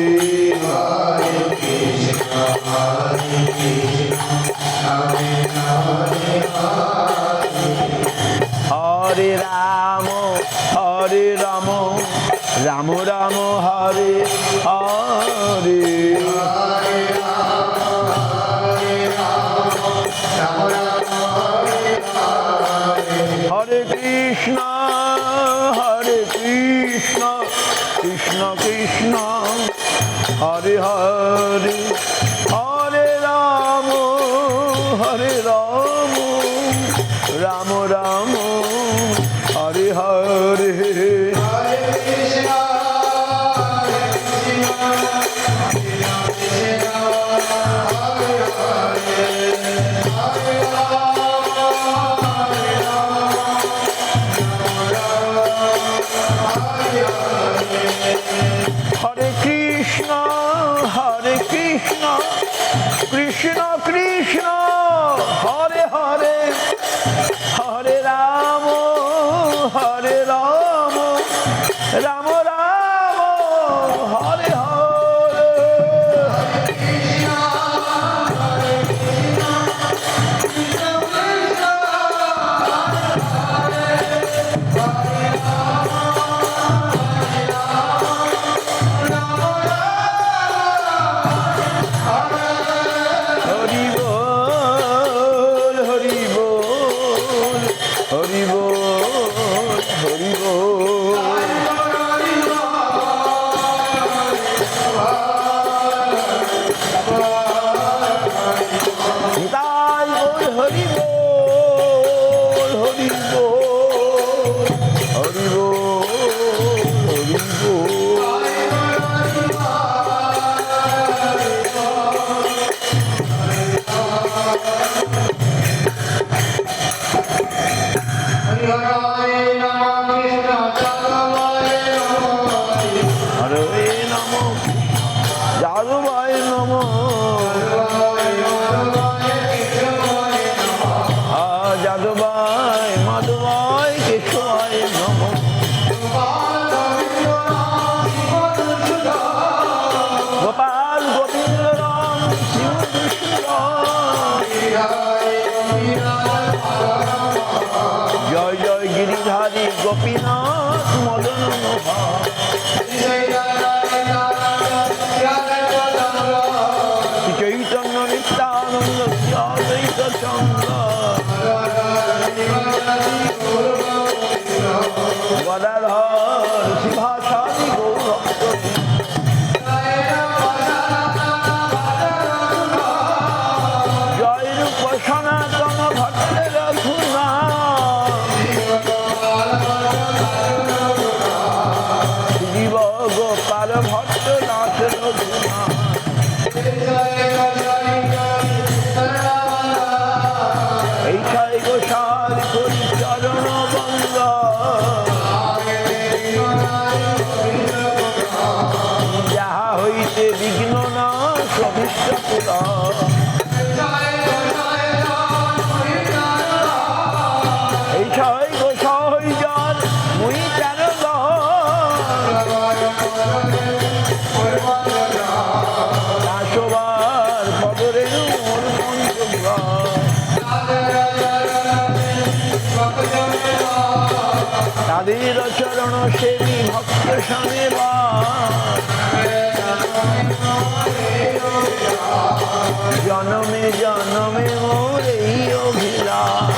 হরে রাম রাম রাম হরে হরে। হরে কৃষ্ণ কৃষ্ণ কৃষ্ণ হরে হরে। হরে রাম রাম রাম হরে হরে। হরে কৃষ্ণ কৃষ্ণ কৃষ্ণ হরে হরে। হরে রাম রাম রাম হরে হরে। হরি বল জয় জয় গিরিধারী গোপীনাথ মদন মোহন। চৈতন্য নিত্যানন্দ অদ্বৈত চন্দ্র গদাধর শিবাসাদি গৌরক্ত। জয় রূপ সনাতন ভট্টের রঘুনাথ। জীব গোপাল ভট্ট নাথ রঘুনাথ। এই ছয় গোসাল করি চরণ বন্দ। যাহা হইতে বিঘ্ন না সবিষ্ট পুরা। এই ছয় গোসাল জন মুই চার দাসবার পদরে মোর পঞ্চগ্রাম। তাদের চরণ সেবী ভক্ত শোনেবা। জনমে জনমে মোর এই অভিলাষ।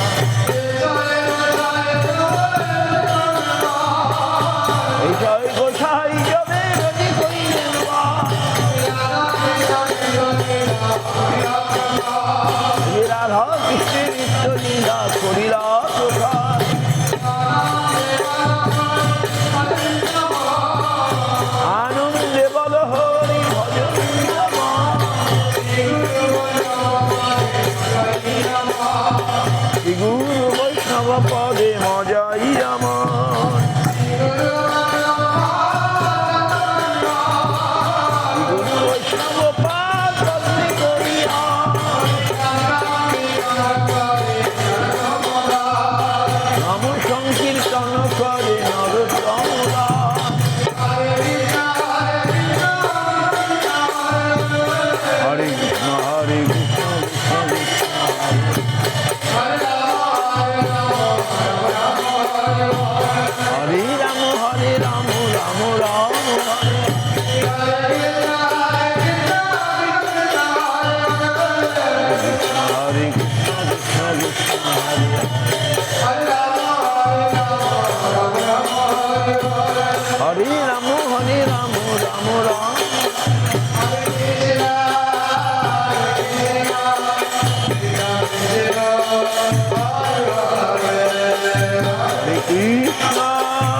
এই জয় গোসাই জবে রতি কইলেন রাধা কৃষ্ণের নিত্য লীলা করিলা প্রকাশ। আনন্দে বল হরি ভজন গুরু বৈষ্ণব পদে মজাই আমার। গুরু বৈষ্ণব পাদ করিয়া নাম সংকীর্তন করে নরোত্তমরা। হরে কৃষ্ণ হরে কৃষ্ণ হরে রাম হরে রাম রাম রাম হরে। হরে কৃষ্ণ কৃষ্ণ কৃষ্ণ হরে হরে রাম হরে রাম রাম রাম। হরে কৃষ্ণ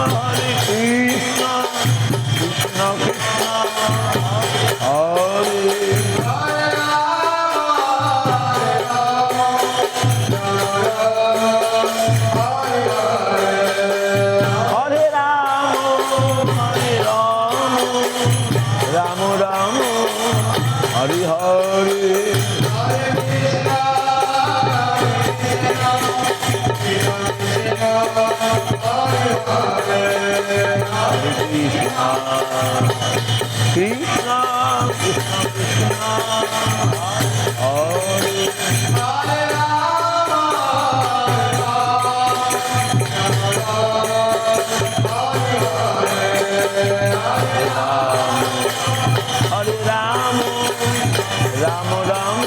হরে কৃষ্ণ কৃষ্ণ কৃষ্ণ হরে হরে রাম রাম রাম হরে হরে। কৃষ্ণ কৃষ্ণ কৃষ্ণ হরে হরে রাম রাম রাম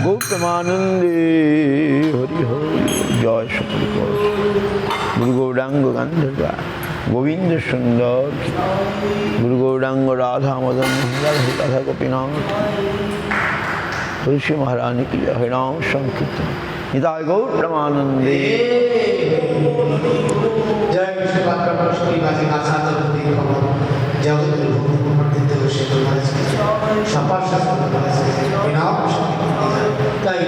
গৌতমানন্দে হরি হরি। জয় সকল গুরু গৌরাঙ্গ গান্ধর্বা। গোবিন্দ সুন্দর গুরু গৌরাঙ্গ রাধা মদন মোহন রাধা গোপীনাথ তুলসী মহারানী কি হরিনাম সংকীর্তন নিতাই গৌর প্রেমানন্দে। জয় বিশ্ববাসী জগতের ভূমিতে বসে সবার শাস্ত্র তাই